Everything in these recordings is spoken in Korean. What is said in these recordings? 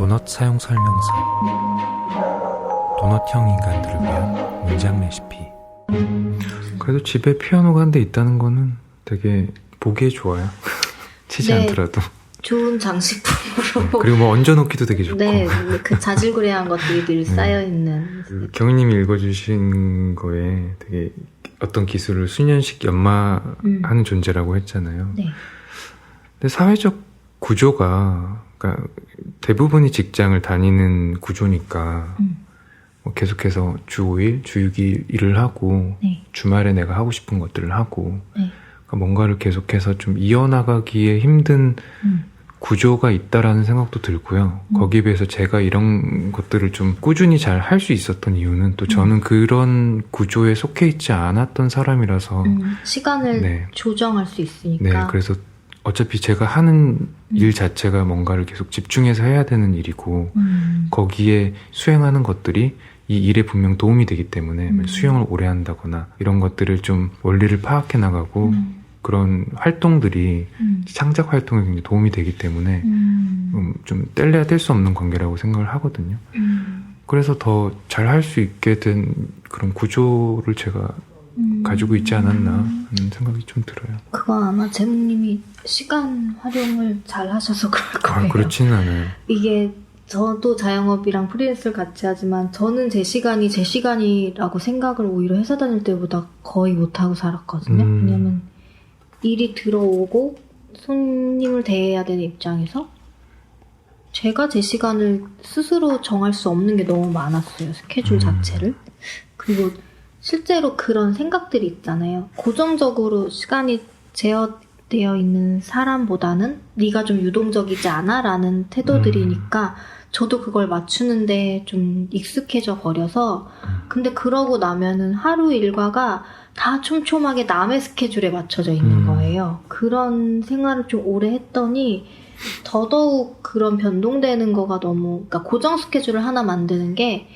도넛 사용 설명서. 도넛형 인간들을 위한 문장 레시피. 그래도 집에 피아노가 한 대 있다는 거는 되게 보기에 좋아요. 치지 네, 않더라도. 좋은 장식품으로. 그리고 뭐 얹어놓기도 되게 좋고. 네, 그 자질구레한 것들이 늘 쌓여있는. 그 경희님이 읽어주신 거에 되게 어떤 기술을 수년씩 연마하는 존재라고 했잖아요. 네. 근데 사회적 구조가, 그러니까 대부분이 직장을 다니는 구조니까 뭐 계속해서 주 5일, 주 6일 일을 하고 네. 주말에 내가 하고 싶은 것들을 하고 네. 그러니까 뭔가를 계속해서 좀 이어나가기에 힘든 구조가 있다라는 생각도 들고요. 거기에 비해서 제가 이런 것들을 좀 꾸준히 잘 할 수 있었던 이유는 또 저는 그런 구조에 속해 있지 않았던 사람이라서 시간을 네. 조정할 수 있으니까. 네, 그래서 어차피 제가 하는 일 자체가 뭔가를 계속 집중해서 해야 되는 일이고 거기에 수행하는 것들이 이 일에 분명 도움이 되기 때문에 수영을 오래 한다거나 이런 것들을 좀 원리를 파악해 나가고 그런 활동들이 창작 활동에 굉장히 도움이 되기 때문에 좀 뗄래야 뗄 수 없는 관계라고 생각을 하거든요. 그래서 더 잘 할 수 있게 된 그런 구조를 제가 가지고 있지 않았나 하는 생각이 좀 들어요. 그거 아마 제목님이 시간 활용을 잘 하셔서 그럴 거예요. 그렇지는 않아요. 이게 저도 자영업이랑 프리랜서를 같이 하지만 저는 제 시간이 제 시간이라고 생각을 오히려 회사 다닐 때보다 거의 못하고 살았거든요. 왜냐면 일이 들어오고 손님을 대해야 되는 입장에서 제가 제 시간을 스스로 정할 수 없는 게 너무 많았어요. 스케줄 자체를. 그리고 실제로 그런 생각들이 있잖아요. 고정적으로 시간이 제어되어 있는 사람보다는 네가 좀 유동적이지 않아? 라는 태도들이니까 저도 그걸 맞추는데 좀 익숙해져 버려서 근데 그러고 나면은 하루 일과가 다 촘촘하게 남의 스케줄에 맞춰져 있는 거예요. 그런 생활을 좀 오래 했더니 더더욱 그런 변동되는 거가 너무 그러니까 고정 스케줄을 하나 만드는 게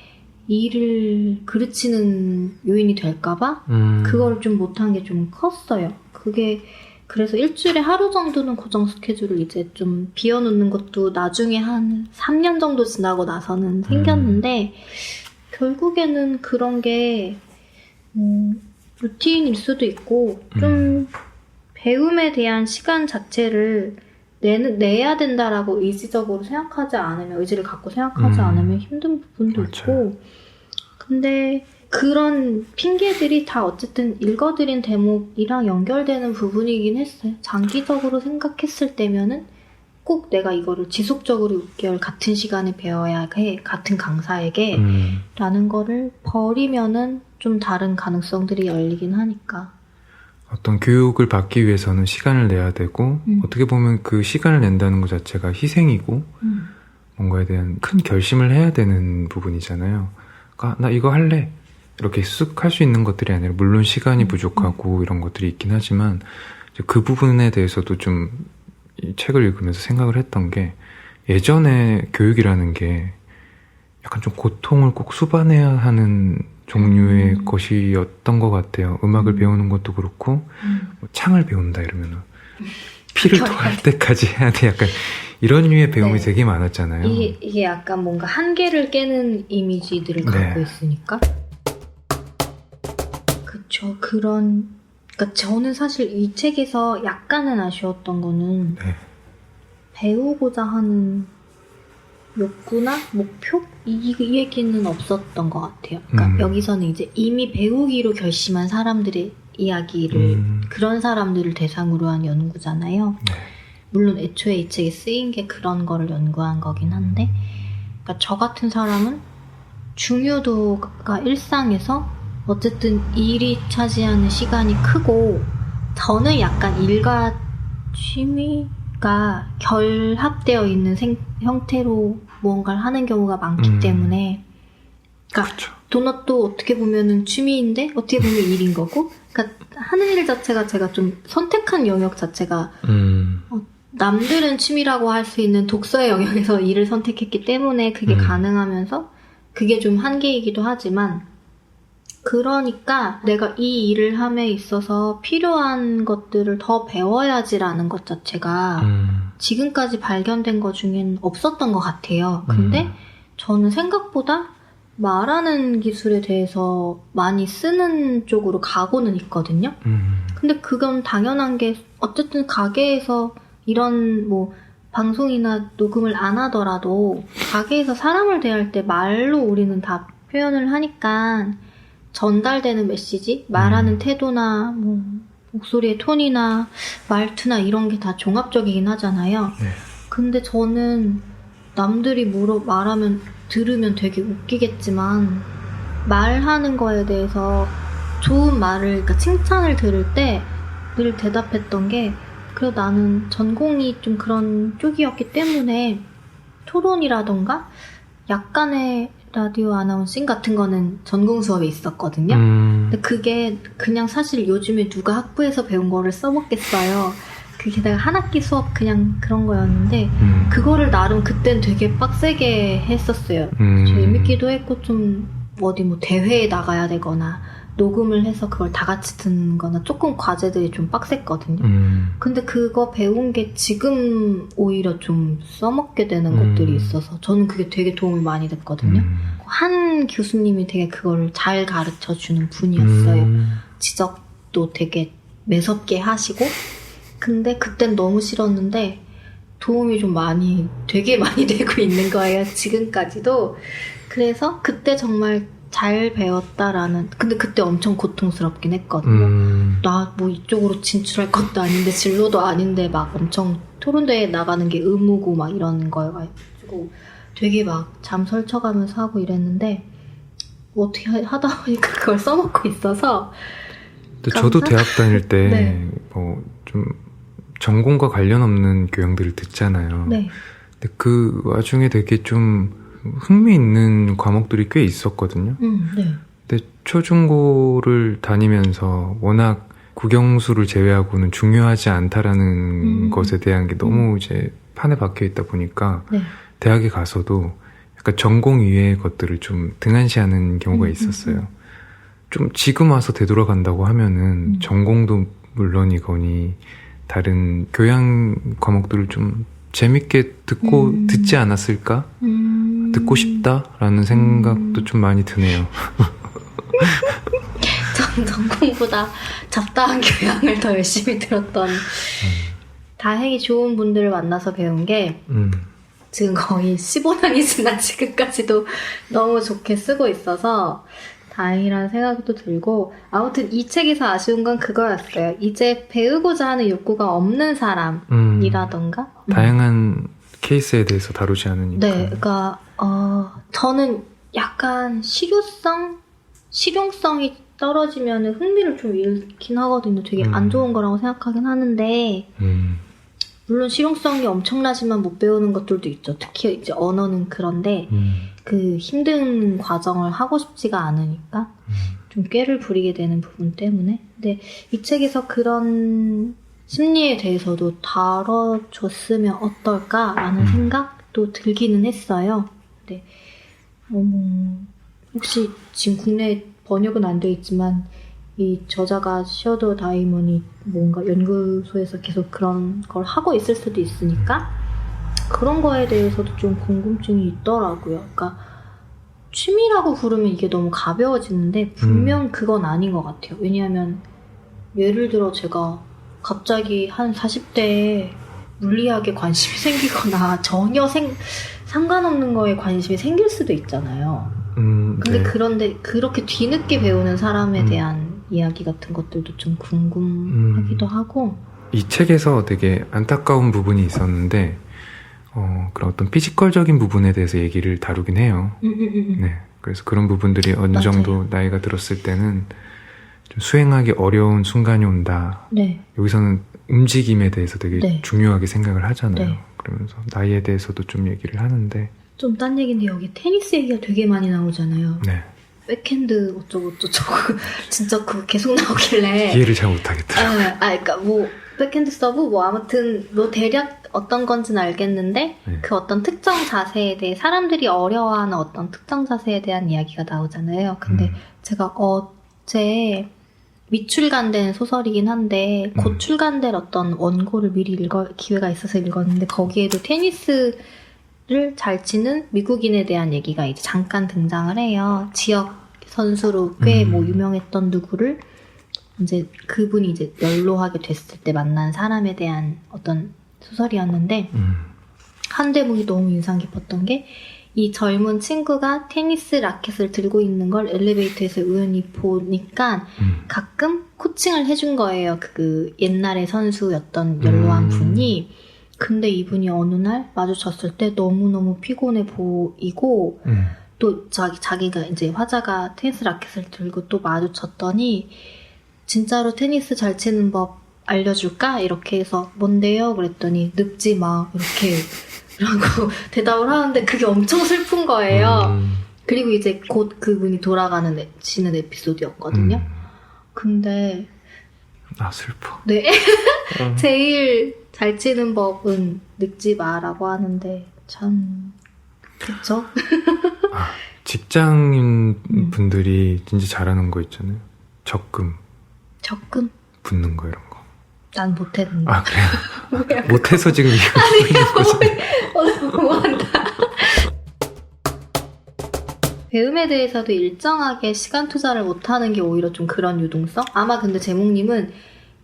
일을 그르치는 요인이 될까봐 그걸 좀 못한 게 좀 컸어요. 그게 그래서 일주일에 하루 정도는 고정 스케줄을 이제 좀 비워놓는 것도 나중에 한 3년 정도 지나고 나서는 생겼는데 결국에는 그런 게 루틴일 수도 있고 좀 배움에 대한 시간 자체를 내야 된다라고 의지적으로 생각하지 않으면 의지를 갖고 생각하지 않으면 힘든 부분도 맞아요. 있고 근데 그런 핑계들이 다 어쨌든 읽어드린 대목이랑 연결되는 부분이긴 했어요. 장기적으로 생각했을 때면은 꼭 내가 이거를 지속적으로 6개월 같은 시간에 배워야 해 같은 강사에게 라는 거를 버리면은 좀 다른 가능성들이 열리긴 하니까 어떤 교육을 받기 위해서는 시간을 내야 되고 어떻게 보면 그 시간을 낸다는 것 자체가 희생이고 뭔가에 대한 큰 결심을 해야 되는 부분이잖아요. 그러니까 나 이거 할래 이렇게 쓱 할 수 있는 것들이 아니라 물론 시간이 부족하고 이런 것들이 있긴 하지만 그 부분에 대해서도 좀 이 책을 읽으면서 생각을 했던 게 예전에 교육이라는 게 약간 좀 고통을 꼭 수반해야 하는 종류의 것이었던 것 같아요. 음악을 배우는 것도 그렇고 뭐 창을 배운다 이러면 피를 토할 때까지 해야 돼. 약간 이런 류의 배움이 네. 되게 많았잖아요. 이게 약간 뭔가 한계를 깨는 이미지들을 갖고 네. 있으니까 그쵸. 그러니까 저는 사실 이 책에서 약간은 아쉬웠던 거는 네. 배우고자 하는 욕구나 목표? 이 얘기는 없었던 것 같아요. 그러니까 여기서는 이제 이미 배우기로 결심한 사람들의 이야기를 그런 사람들을 대상으로 한 연구잖아요. 네. 물론 애초에 이 책에 쓰인 게 그런 거를 연구한 거긴 한데 그러니까 저 같은 사람은 중요도가 일상에서 어쨌든 일이 차지하는 시간이 크고 저는 약간 일과 취미가 결합되어 있는 형태로 무언가를 하는 경우가 많기 때문에 그러니까 그렇죠. 도넛도 어떻게 보면은 취미인데 어떻게 보면 일인 거고 그러니까 하는 일 자체가 제가 좀 선택한 영역 자체가 남들은 취미라고 할 수 있는 독서의 영역에서 일을 선택했기 때문에 그게 가능하면서 그게 좀 한계이기도 하지만 그러니까 내가 이 일을 함에 있어서 필요한 것들을 더 배워야지라는 것 자체가 지금까지 발견된 것 중엔 없었던 것 같아요. 근데 저는 생각보다 말하는 기술에 대해서 많이 쓰는 쪽으로 가고는 있거든요. 근데 그건 당연한 게 어쨌든 가게에서 이런 뭐 방송이나 녹음을 안 하더라도 가게에서 사람을 대할 때 말로 우리는 다 표현을 하니까 전달되는 메시지, 말하는 태도나 뭐 목소리의 톤이나 말투나 이런 게 다 종합적이긴 하잖아요. 네. 근데 저는 남들이 말하면 들으면 되게 웃기겠지만 말하는 거에 대해서 좋은 말을, 그러니까 칭찬을 들을 때 늘 대답했던 게 그래 나는 전공이 좀 그런 쪽이었기 때문에 토론이라던가 약간의 라디오 아나운싱 같은 거는 전공 수업에 있었거든요. 근데 그게 그냥 사실 요즘에 누가 학부에서 배운 거를 써먹겠어요. 그게 내가 한 학기 수업 그냥 그런 거였는데 그거를 나름 그땐 되게 빡세게 했었어요. 재밌기도 했고 좀 어디 뭐 대회에 나가야 되거나 녹음을 해서 그걸 다 같이 듣는 거나 조금 과제들이 좀 빡셌거든요. 근데 그거 배운 게 지금 오히려 좀 써먹게 되는 것들이 있어서 저는 그게 되게 도움이 많이 됐거든요. 한 교수님이 되게 그걸 잘 가르쳐 주는 분이었어요. 지적도 되게 매섭게 하시고 근데 그땐 너무 싫었는데 도움이 좀 되게 많이 되고 있는 거예요. 지금까지도. 그래서 그때 정말 잘 배웠다라는, 근데 그때 엄청 고통스럽긴 했거든요. 나 뭐 이쪽으로 진출할 것도 아닌데 진로도 아닌데 막 엄청 토론대회 나가는 게 의무고 막 이런 거여가지고 되게 막 잠 설쳐가면서 하고 이랬는데 뭐 어떻게 하다 보니까 그걸 써먹고 있어서. 근데 저도 대학 다닐 때 뭐 좀 전공과 관련 없는 교양들을 듣잖아요. 네. 근데 그 와중에 되게 좀 흥미있는 과목들이 꽤 있었거든요. 네. 근데 초중고를 다니면서 워낙 국영수를 제외하고는 중요하지 않다라는 것에 대한 게 너무 이제 판에 박혀 있다 보니까 대학에 가서도 약간 전공 이외의 것들을 좀 등한시하는 경우가 있었어요. 좀 지금 와서 되돌아간다고 하면은 전공도 물론이거니 다른 교양 과목들을 좀 재밌게 듣지 않았을까? 듣고 싶다라는 생각도 좀 많이 드네요. 전 전공보다 잡다한 교양을 더 열심히 들었던 다행히 좋은 분들을 만나서 배운 게 지금 거의 15년이 지난 지금까지도 너무 좋게 쓰고 있어서 다행이라는 생각이 또 들고 아무튼 이 책에서 아쉬운 건 그거였어요. 이제 배우고자 하는 욕구가 없는 사람이라던가 다양한 케이스에 대해서 다루지 않으니까. 네, 그러니까 저는 약간 실용성이 떨어지면 흥미를 좀 잃긴 하거든요. 되게 안 좋은 거라고 생각하긴 하는데 물론 실용성이 엄청나지만 못 배우는 것들도 있죠. 특히 이제 언어는 그런데 그 힘든 과정을 하고 싶지가 않으니까 좀 꾀를 부리게 되는 부분 때문에. 근데 이 책에서 그런 심리에 대해서도 다뤄줬으면 어떨까라는 생각도 들기는 했어요. 근데 혹시 지금 국내에 번역은 안 돼 있지만 이 저자가 시어더 다이먼이 뭔가 연구소에서 계속 그런 걸 하고 있을 수도 있으니까 그런 거에 대해서도 좀 궁금증이 있더라고요. 그러니까 취미라고 부르면 이게 너무 가벼워지는데 분명 그건 아닌 것 같아요. 왜냐하면 예를 들어 제가 갑자기 한 40대에 물리학에 관심이 생기거나 전혀 상관없는 거에 관심이 생길 수도 있잖아요. 근데 그런데 그렇게 뒤늦게 배우는 사람에 대한 이야기 같은 것들도 좀 궁금하기도 하고. 이 책에서 되게 안타까운 부분이 있었는데 그런 어떤 피지컬적인 부분에 대해서 얘기를 다루긴 해요. 네, 그래서 그런 부분들이 어느 맞아요. 정도 나이가 들었을 때는 좀 수행하기 어려운 순간이 온다. 네. 여기서는 움직임에 대해서 되게 중요하게 생각을 하잖아요. 네. 그러면서 나이에 대해서도 좀 얘기를 하는데 좀 딴 얘기인데 여기 테니스 얘기가 되게 많이 나오잖아요. 네. 백핸드 어쩌고 진짜 그거 계속 나오길래 이해를 잘 못하겠더라고요. 그러니까 뭐 백핸드 서브 뭐 아무튼 뭐 대략 어떤 건지는 알겠는데 그 어떤 특정 자세에 대해 사람들이 어려워하는 어떤 특정 자세에 대한 이야기가 나오잖아요. 근데 제가 어제 미출간된 소설이긴 한데 곧 출간될 어떤 원고를 미리 기회가 있어서 읽었는데 거기에도 테니스를 잘 치는 미국인에 대한 얘기가 이제 잠깐 등장을 해요. 지역 선수로 꽤 뭐 유명했던 누구를 이제 그분이 이제 연로하게 됐을 때 만난 사람에 대한 어떤 소설이었는데 한 대목이 너무 인상 깊었던 게 이 젊은 친구가 테니스 라켓을 들고 있는 걸 엘리베이터에서 우연히 보니까 가끔 코칭을 해준 거예요. 그 옛날의 선수였던 연로한 분이. 근데 이분이 어느 날 마주쳤을 때 너무너무 피곤해 보이고 또 자기가 이제 화자가 테니스 라켓을 들고 또 마주쳤더니 진짜로 테니스 잘 치는 법 알려줄까? 이렇게 해서 뭔데요? 그랬더니 늙지 마 이렇게 라고 대답을 하는데 그게 엄청 슬픈 거예요. 그리고 이제 곧 그분이 돌아가시는 에피소드였거든요. 근데 슬퍼. 네. 제일 잘 치는 법은 늙지 마라고 하는데 참 그쵸? 직장인 분들이 진짜 잘하는 거 있잖아요. 적금 붙는 거 이런 거. 난 못했는데. 그래요? 못해서 지금 이거 뭐한다. 배움에 대해서도 일정하게 시간 투자를 못하는 게 오히려 좀 그런 유동성? 아마 근데 제목님은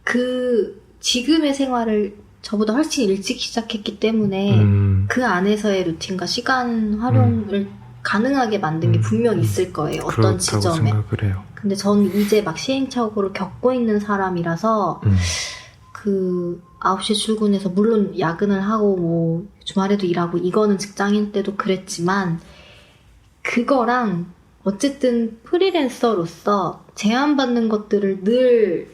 그 지금의 생활을 저보다 훨씬 일찍 시작했기 때문에 그 안에서의 루틴과 시간 활용을 가능하게 만든 게 분명 있을 거예요. 어떤 지점에. 생각을 해요. 근데 저는 이제 막 시행착오를 겪고 있는 사람이라서 그 9시 출근해서 물론 야근을 하고 뭐 주말에도 일하고 이거는 직장인 때도 그랬지만 그거랑 어쨌든 프리랜서로서 제한받는 것들을 늘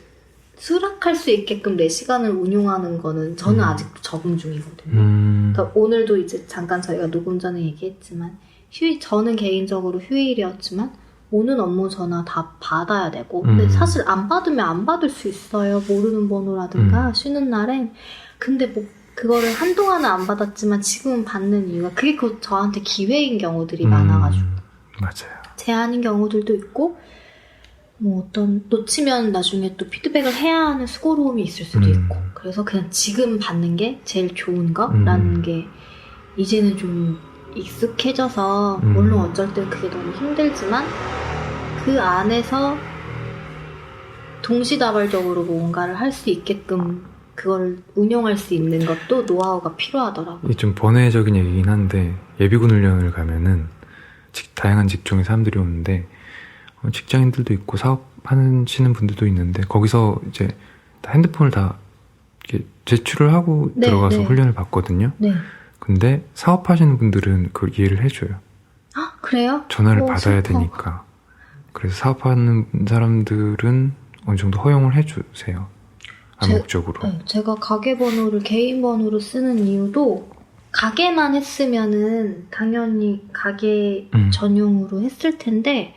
수락할 수 있게끔 내 시간을 운용하는 거는 저는 아직도 적응 중이거든요. 그러니까 오늘도 이제 잠깐 저희가 녹음 전에 얘기했지만 저는 개인적으로 휴일이었지만 오는 업무 전화 다 받아야 되고 근데 사실 안 받으면 안 받을 수 있어요. 모르는 번호라든가 쉬는 날엔. 근데 뭐 그거를 한동안은 안 받았지만 지금은 받는 이유가 그게 곧 저한테 기회인 경우들이 많아가지고 맞아요. 제한인 경우들도 있고 뭐 어떤 놓치면 나중에 또 피드백을 해야 하는 수고로움이 있을 수도 있고 그래서 그냥 지금 받는 게 제일 좋은 거라는 게 이제는 좀 익숙해져서 물론 어쩔 땐 그게 너무 힘들지만 그 안에서 동시다발적으로 뭔가를 할 수 있게끔 그걸 운용할 수 있는 것도 노하우가 필요하더라고요. 이게 좀 번외적인 얘기긴 한데 예비군 훈련을 가면은 다양한 직종의 사람들이 오는데 직장인들도 있고 사업하시는 분들도 있는데 거기서 이제 다 핸드폰을 다 이렇게 제출을 하고 들어가서 훈련을 받거든요. 근데 사업하시는 분들은 그걸 이해를 해줘요. 그래요? 전화를 받아야 되니까. 그래서 사업하는 사람들은 어느 정도 허용을 해주세요. 암묵적으로. 제가 가게 번호를 개인 번호로 쓰는 이유도 가게만 했으면은 당연히 가게 전용으로 했을 텐데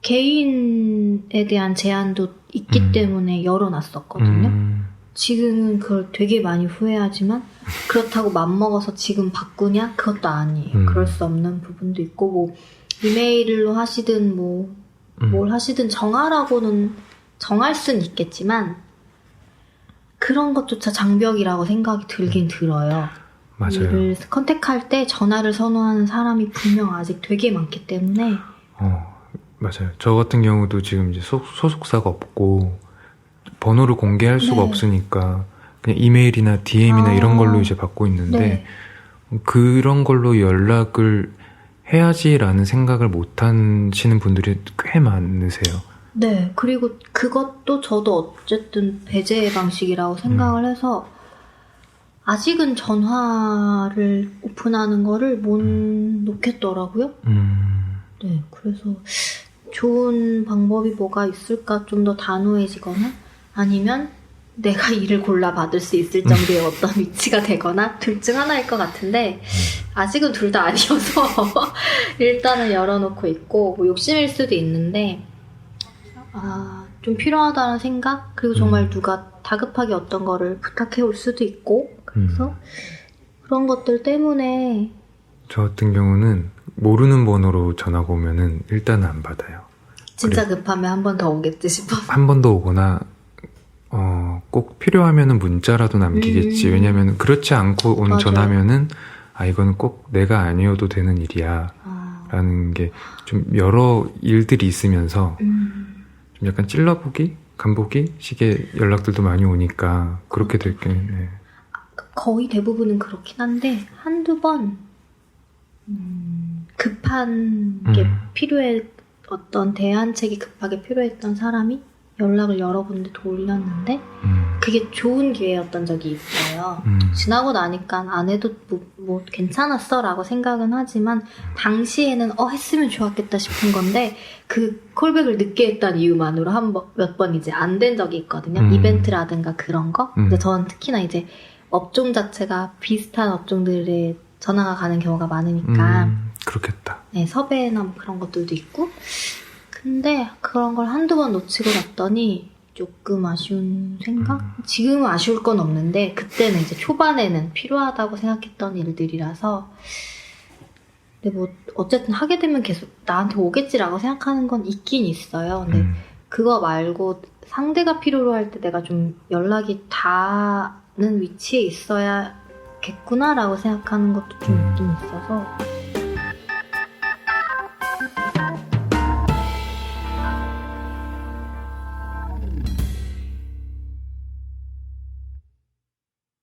개인에 대한 제한도 있기 때문에 열어놨었거든요. 지금은 그걸 되게 많이 후회하지만 그렇다고 맘먹어서 지금 바꾸냐? 그것도 아니에요. 그럴 수 없는 부분도 있고 뭐 이메일로 하시든 뭐 뭘 하시든 정하라고는 정할 수는 있겠지만 그런 것조차 장벽이라고 생각이 들긴 들어요. 맞아요. 일을 컨택할 때 전화를 선호하는 사람이 분명 아직 되게 많기 때문에 맞아요. 저 같은 경우도 지금 이제 소속사가 없고 번호를 공개할 수가 없으니까 그냥 이메일이나 DM이나 이런 걸로 이제 받고 있는데 그런 걸로 연락을 해야지라는 생각을 못 하시는 분들이 꽤 많으세요. 네, 그리고 그것도 저도 어쨌든 배제의 방식이라고 생각을 해서 아직은 전화를 오픈하는 거를 못 놓겠더라고요. 네, 그래서 좋은 방법이 뭐가 있을까 좀 더 단호해지거나 아니면 내가 일을 골라 받을 수 있을 정도의 어떤 위치가 되거나 둘 중 하나일 것 같은데 아직은 둘 다 아니어서 일단은 열어놓고 있고 뭐 욕심일 수도 있는데 좀 필요하다는 생각 그리고 정말 누가 다급하게 어떤 거를 부탁해 올 수도 있고 그래서 그런 것들 때문에 저 같은 경우는 모르는 번호로 전화가 오면은 일단은 안 받아요. 진짜 급하면 한 번 더 오겠지 싶어. 한 번 더 오거나 꼭 필요하면은 문자라도 남기겠지. 왜냐면 그렇지 않고 오는 맞아요. 전화면은 이거는 꼭 내가 아니어도 되는 일이야 라는 게 좀 여러 일들이 있으면서 좀 약간 찔러보기? 간보기? 식의 연락들도 많이 오니까 그렇게 될게 네. 거의 대부분은 그렇긴 한데 한두 번 급한 게 필요해, 어떤 대안책이 급하게 필요했던 사람이 연락을 여러 군데 돌렸는데 그게 좋은 기회였던 적이 있어요. 지나고 나니까 안 해도 뭐 괜찮았어 라고 생각은 하지만 당시에는 했으면 좋았겠다 싶은 건데 그 콜백을 늦게 했다는 이유만으로 몇 번 이제 안 된 적이 있거든요. 이벤트라든가 그런 거. 근데 저는 특히나 이제 업종 자체가 비슷한 업종들에 전화가 가는 경우가 많으니까 그렇겠다. 네, 섭외나 뭐 그런 것들도 있고. 근데 그런 걸 한두 번 놓치고 났더니 조금 아쉬운 생각? 지금은 아쉬울 건 없는데 그때는 이제 초반에는 필요하다고 생각했던 일들이라서 근데 뭐 어쨌든 하게 되면 계속 나한테 오겠지라고 생각하는 건 있긴 있어요. 근데 그거 말고 상대가 필요로 할 때 내가 좀 연락이 닿는 위치에 있어야겠구나라고 생각하는 것도 좀 있긴 있어서